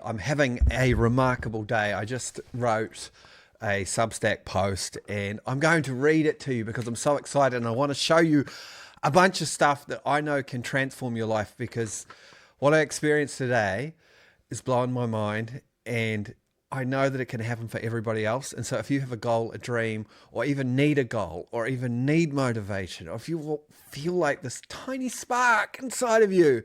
I'm having a remarkable day. I just wrote a Substack post and I'm going to read it to you because I'm so excited and I want to show you a bunch of stuff that I know can transform your life, because what I experienced today is blowing my mind, and I know that it can happen for everybody else. And so if you have a goal, a dream, or even need a goal, or even need motivation, or if you feel like this tiny spark inside of you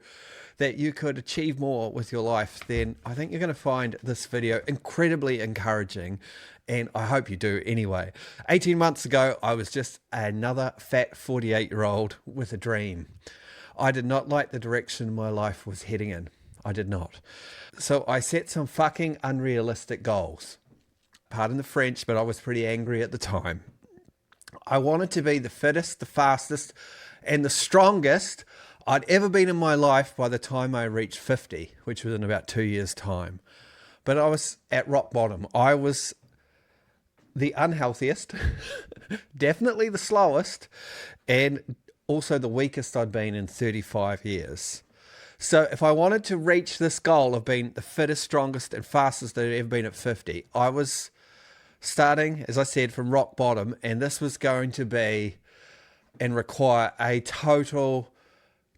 that you could achieve more with your life, then I think you're going to find this video incredibly encouraging. And I hope you do anyway. 18 months ago, I was just another fat 48-year-old with a dream. I did not like the direction my life was heading in. I did not. So I set some fucking unrealistic goals. Pardon the French, but I was pretty angry at the time. I wanted to be the fittest, the fastest, and the strongest I'd ever been in my life by the time I reached 50, which was in about 2 years' time. But I was at rock bottom. I was the unhealthiest, definitely the slowest, and also the weakest I'd been in 35 years. So if I wanted to reach this goal of being the fittest, strongest, and fastest that I'd ever been at 50, I was starting, as I said, from rock bottom, and this was going to be and require a total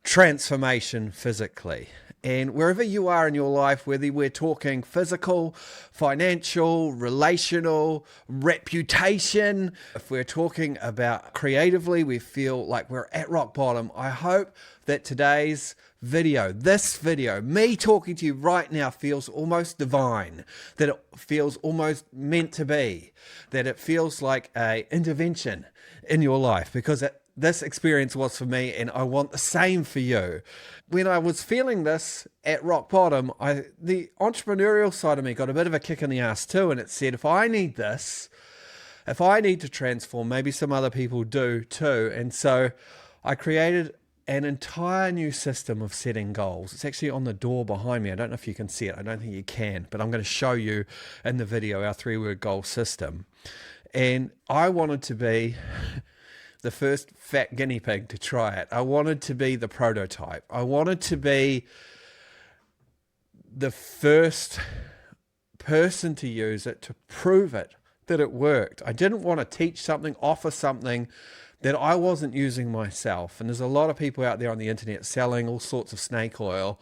transformation physically. And wherever you are in your life, whether we're talking physical, financial, relational, reputation, if we're talking about creatively, we feel like we're at rock bottom. I hope that today's video, this video, me talking to you right now, feels almost divine, that it feels almost meant to be, that it feels like an intervention in your life, because this experience was for me, and I want the same for you. When I was feeling this at rock bottom, the entrepreneurial side of me got a bit of a kick in the ass too, and it said, if I need this, if I need to transform, maybe some other people do too. And so I created an entire new system of setting goals. It's actually on the door behind me. I don't know if you can see it. I don't think you can, but I'm going to show you in the video our 3-word goal system. And I wanted to be the first fat guinea pig to try it. I wanted to be the prototype. I wanted to be the first person to use it, to prove it, that it worked. I didn't want to teach something, offer something that I wasn't using myself. And there's a lot of people out there on the internet selling all sorts of snake oil,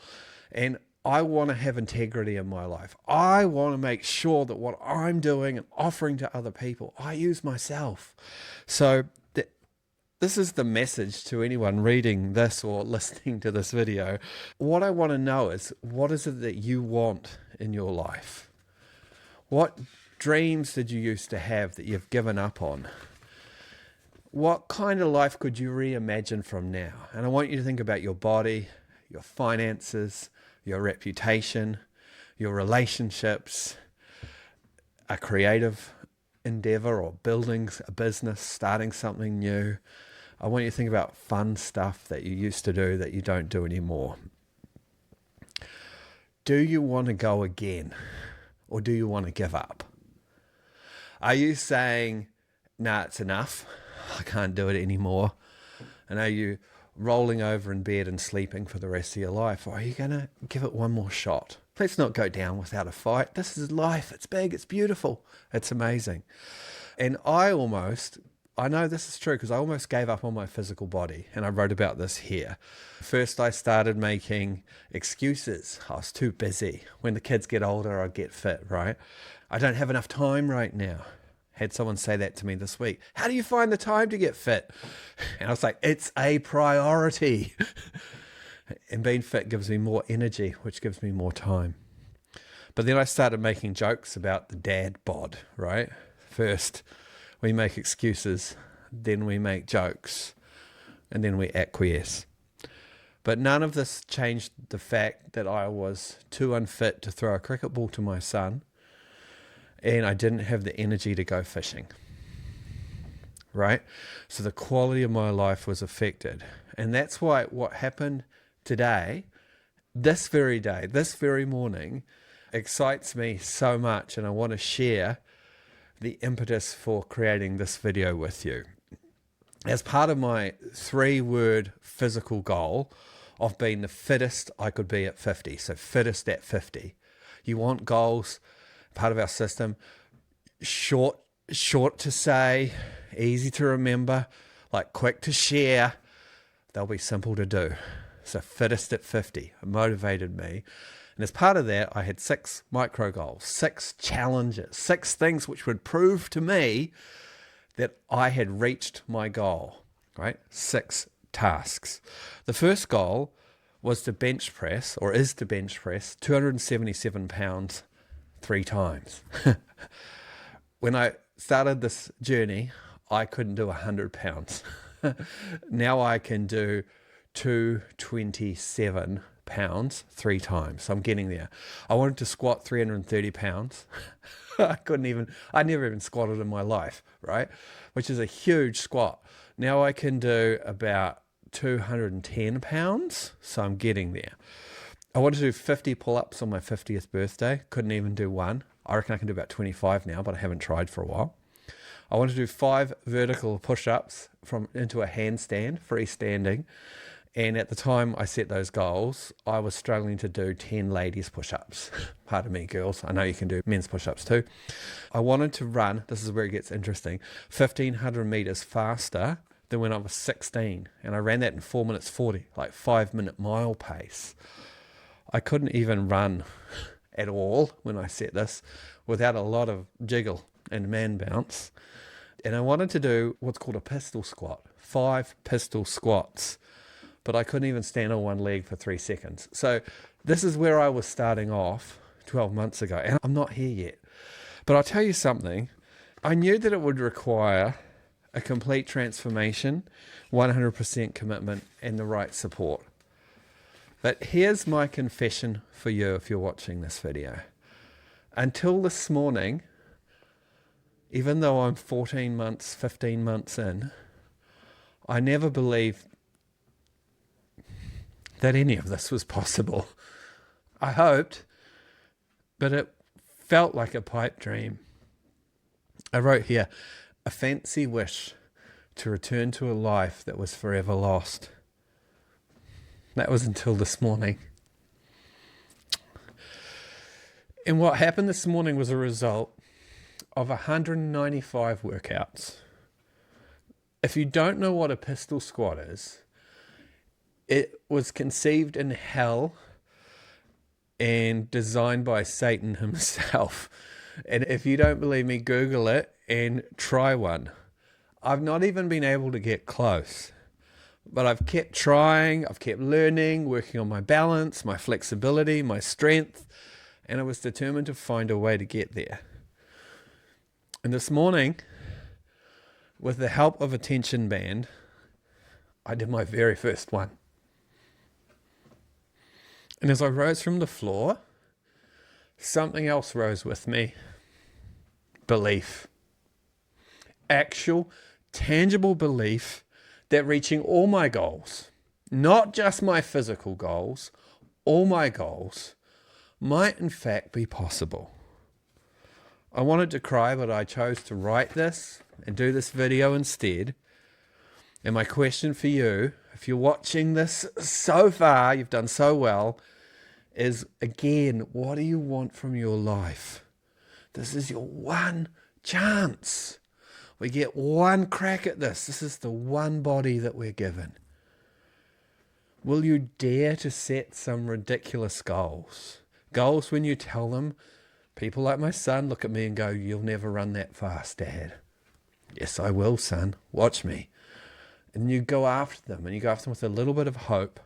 and I want to have integrity in my life. I want to make sure that what I'm doing and offering to other people, I use myself. So this is the message to anyone reading this or listening to this video. What I want to know is, what is it that you want in your life? What dreams did you used to have that you've given up on? What kind of life could you reimagine from now? And I want you to think about your body, your finances, your reputation, your relationships, a creative endeavor, or building a business, starting something new. I want you to think about fun stuff that you used to do that you don't do anymore. Do you want to go again, or do you want to give up? Are you saying, nah, it's enough, I can't do it anymore? And are you rolling over in bed and sleeping for the rest of your life? Or are you going to give it one more shot? Let's not go down without a fight. This is life. It's big. It's beautiful. It's amazing. And I know this is true, because I almost gave up on my physical body. And I wrote about this here. First, I started making excuses. I was too busy. When the kids get older, I'll get fit, right? I don't have enough time right now. Had someone say that to me this week. How do you find the time to get fit? And I was like, it's a priority. And being fit gives me more energy, which gives me more time. But then I started making jokes about the dad bod, right? First, we make excuses, then we make jokes, and then we acquiesce. But none of this changed the fact that I was too unfit to throw a cricket ball to my son, and I didn't have the energy to go fishing, right? So the quality of my life was affected. And that's why what happened today, this very day, this very morning, excites me so much, and I want to share the impetus for creating this video with you. As part of my 3-word physical goal of being the fittest I could be at 50, so fittest at 50, You want goals, part of our system, short to say, easy to remember, like quick to share. They'll be simple to do. So Fittest at 50 motivated me. And as part of that, I had 6 micro goals, 6 challenges, 6 things which would prove to me that I had reached my goal, right? 6 tasks. The first goal was to bench press, or is to bench press, 277 pounds 3 times. When I started this journey, I couldn't do 100 pounds. Now I can do 227 pounds 3 times. So I'm getting there. I wanted to squat 330 pounds. I never even squatted in my life, right? Which is a huge squat. Now I can do about 210 pounds. So I'm getting there. I wanted to do 50 pull-ups on my 50th birthday. Couldn't even do one. I reckon I can do about 25 now, but I haven't tried for a while. I wanted to do 5 vertical push-ups into a handstand, freestanding. And at the time I set those goals, I was struggling to do 10 ladies push-ups. Pardon me, girls. I know you can do men's push-ups too. I wanted to run, this is where it gets interesting, 1,500 meters faster than when I was 16. And I ran that in 4 minutes 40, like 5-minute mile pace. I couldn't even run at all when I set this without a lot of jiggle and man bounce. And I wanted to do what's called a pistol squat, 5 pistol squats, but I couldn't even stand on one leg for 3 seconds. So this is where I was starting off 12 months ago, and I'm not here yet. But I'll tell you something, I knew that it would require a complete transformation, 100% commitment, and the right support. But here's my confession for you if you're watching this video. Until this morning, even though I'm 14 months, 15 months in, I never believed that any of this was possible. I hoped, but it felt like a pipe dream. I wrote here, a fancy wish to return to a life that was forever lost. That was until this morning. And what happened this morning was a result of 195 workouts. If you don't know what a pistol squat is, it was conceived in hell and designed by Satan himself. And if you don't believe me, Google it and try one. I've not even been able to get close, but I've kept trying, I've kept learning, working on my balance, my flexibility, my strength, and I was determined to find a way to get there. And this morning, with the help of a tension band, I did my very first one. And as I rose from the floor, something else rose with me. Belief. Actual, tangible belief that reaching all my goals, not just my physical goals, all my goals, might in fact be possible. I wanted to cry, but I chose to write this and do this video instead. And my question for you, if you're watching this so far, you've done so well, is again, what do you want from your life? This is your one chance. We get one crack at this. This is the one body that we're given. Will you dare to set some ridiculous goals? Goals when you tell them, people like my son look at me and go, "You'll never run that fast, Dad." Yes, I will, son. Watch me. And you go after them, and you go after them with a little bit of hope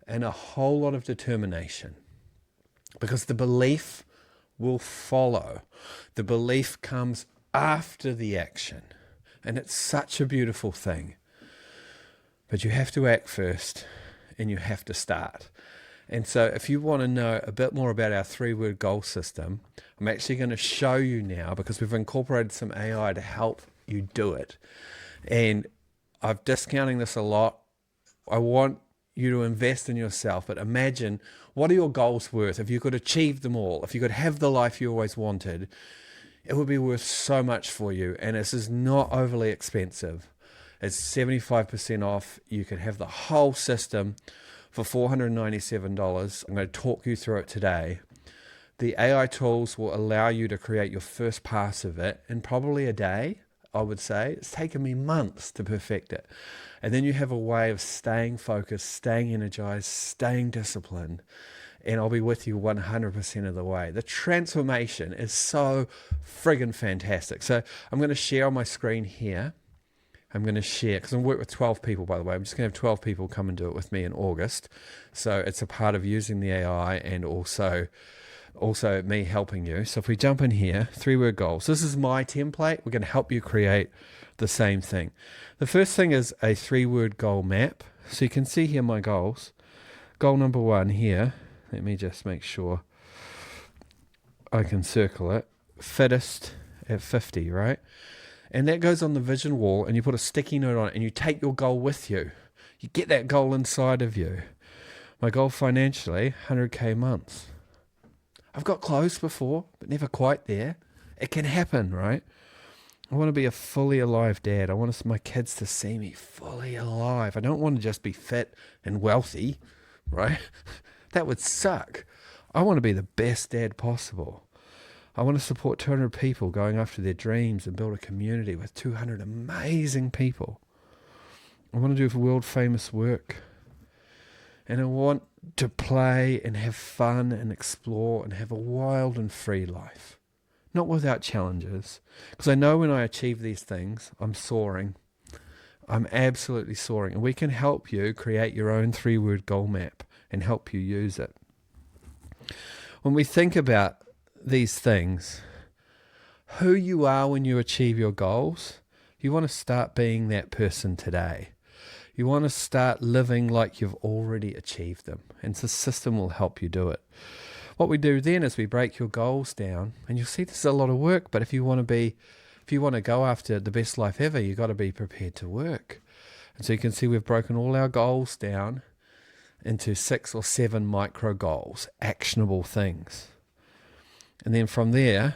and a whole lot of determination. Because the belief will follow. The belief comes after the action. And it's such a beautiful thing. But you have to act first, and you have to start. And so if you want to know a bit more about our 3-word goal system, I'm actually going to show you now, because we've incorporated some AI to help you do it. And I'm discounting this a lot. I want you to invest in yourself, but imagine, what are your goals worth? If you could achieve them all, if you could have the life you always wanted, it would be worth so much for you. And this is not overly expensive. It's 75% off. You can have the whole system for $497. I'm going to talk you through it today. The AI tools will allow you to create your first pass of it in probably a day, I would say. It's taken me months to perfect it. And then you have a way of staying focused, staying energized, staying disciplined, and I'll be with you 100% of the way. The transformation is so friggin' fantastic. So I'm going to share on my screen here. I'm going to share, because I'm working with 12 people, by the way. I'm just going to have 12 people come and do it with me in August. So it's a part of using the AI and also me helping you. So if we jump in here, 3-word goals. This is my template. We're going to help you create the same thing. The first thing is a 3-word goal map. So you can see here my goals. Goal number 1 here. Let me just make sure I can circle it. Fittest at 50, right? And that goes on the vision wall, and you put a sticky note on it, and you take your goal with you. You get that goal inside of you. My goal financially, 100K months. I've got close before, but never quite there. It can happen, right? I want to be a fully alive dad. I want my kids to see me fully alive. I don't want to just be fit and wealthy, right? That would suck. I want to be the best dad possible. I want to support 200 people going after their dreams and build a community with 200 amazing people. I want to do world famous work. And I want to play and have fun and explore and have a wild and free life. Not without challenges. Because I know when I achieve these things, I'm soaring. I'm absolutely soaring. And we can help you create your own 3-word goal map and help you use it. When we think about these things, who you are when you achieve your goals, you want to start being that person today. You want to start living like you've already achieved them, and the system will help you do it. What we do then is we break your goals down, and you'll see this is a lot of work, but if you want to go after the best life ever, you've got to be prepared to work. And so you can see we've broken all our goals down into 6 or 7 micro goals, actionable things. And then from there,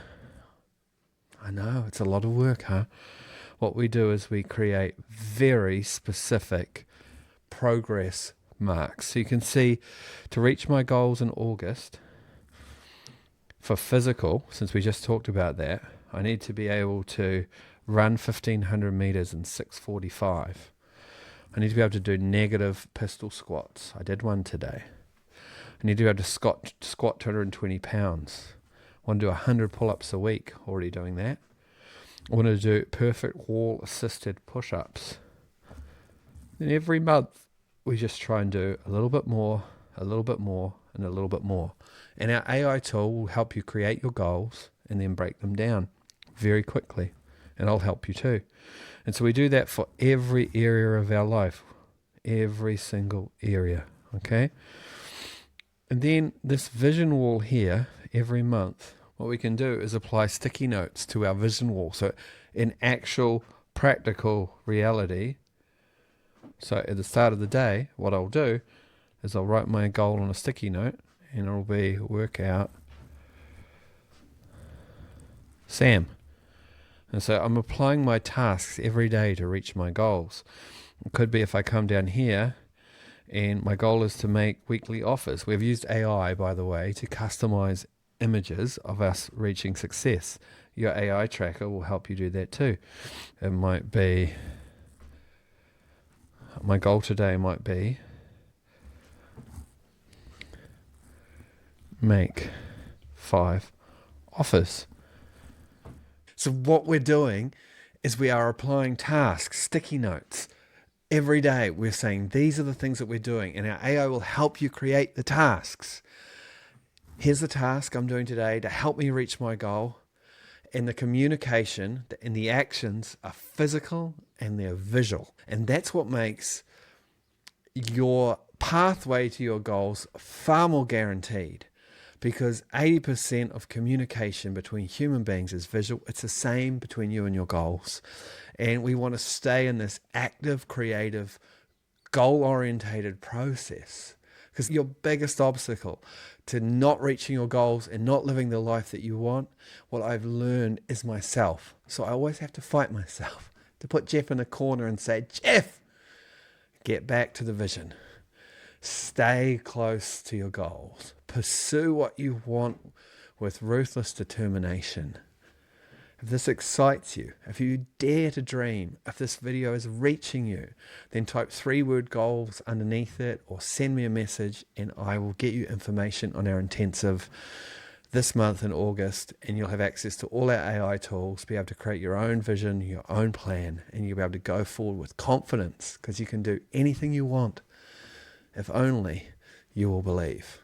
I know it's a lot of work, huh? What we do is we create very specific progress marks. So you can see, to reach my goals in August, for physical, since we just talked about that, I need to be able to run 1,500 meters in 6:45. I need to be able to do negative pistol squats. I did one today. I need to be able to squat 220 pounds. I want to do 100 pull-ups a week, already doing that. I want to do perfect wall-assisted push-ups. Then every month, we just try and do a little bit more, a little bit more, and a little bit more. And our AI tool will help you create your goals and then break them down very quickly. And I'll help you too. And so we do that for every area of our life, every single area, okay? And then this vision wall here, every month, what we can do is apply sticky notes to our vision wall. So in actual practical reality, so at the start of the day, what I'll do is I'll write my goal on a sticky note, and it'll be workout Sam. And so I'm applying my tasks every day to reach my goals. It could be if I come down here and my goal is to make weekly offers. We've used AI, by the way, to customize images of us reaching success. Your AI tracker will help you do that too. It might be, my goal today might be make 5 offers. So what we're doing is we are applying tasks, sticky notes. Every day we're saying these are the things that we're doing, and our AI will help you create the tasks. Here's the task I'm doing today to help me reach my goal. And the communication and the actions are physical and they're visual. And that's what makes your pathway to your goals far more guaranteed. Because 80% of communication between human beings is visual. It's the same between you and your goals. And we want to stay in this active, creative, goal-orientated process. Because your biggest obstacle to not reaching your goals and not living the life that you want, what I've learned is myself. So I always have to fight myself to put Jeff in a corner and say, Jeff, get back to the vision. Stay close to your goals. Pursue what you want with ruthless determination. If this excites you, if you dare to dream, if this video is reaching you, then type 3-word goals underneath it or send me a message and I will get you information on our intensive this month in August, and you'll have access to all our AI tools, be able to create your own vision, your own plan, and you'll be able to go forward with confidence because you can do anything you want if only you will believe.